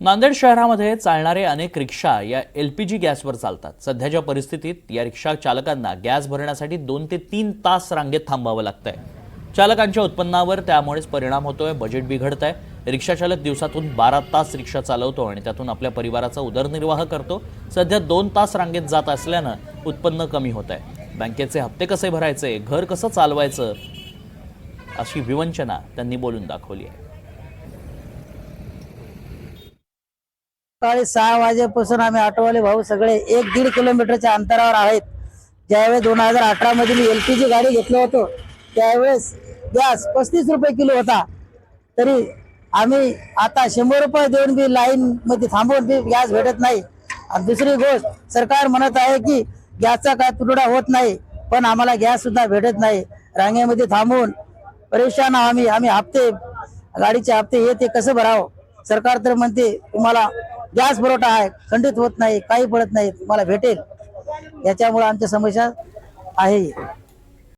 नांदेड शहरामध्ये चालणारे अनेक रिक्षा या एलपीजी गॅसवर चालतात। सध्याच्या परिस्थितीत या रिक्षा चालकांना गॅस भरण्यासाठी 2 ते 3 तास रांगेत थांबावं लागतंय। चालकांच्या उत्पन्नावर त्यामुळेच परिणाम होतोय, बजेट बिघडतंय। रिक्षा चालक दिवसातून 12 तास रिक्षा चालवतो आणि त्यातून आपल्या परिवाराचा उदरनिर्वाह करतो। सध्या 2 तास रांगेत जात असल्यानं उत्पन्न कमी होतंय। बँकेचे हप्ते कसे भरायचे, घर कसं चालवायचं अशी विवंचना त्यांनी बोलून दाखवली आहे। सकाळी 6 वाजेपासून आम्ही ऑटोवाले भाऊ सगळे 1-1.5 किलोमीटरच्या अंतरावर आहेत। ज्यावेळेस 2018 मध्ये मी एलपीजी गाडी घेतलो होतो त्यावेळेस गॅस 35 रुपये किलो होता, तरी आम्ही आता 100 रुपये देऊन बी लाईन मध्ये थांबून बी गॅस भेटत नाही। आणि दुसरी गोष्ट, सरकार म्हणत आहे की गॅसचा काय तुटवडा होत नाही, पण आम्हाला गॅस सुद्धा भेटत नाही। रांगेमध्ये थांबून परेशान आम्ही हप्ते, गाडीचे हप्ते हे ते कसं भरावं। सरकार तर म्हणते तुम्हाला गॅस पुरवठा आहे, खंडित होत नाही, काही पडत नाही, तुम्हाला भेटेल। याच्यामुळे आमच्या समस्या आहे।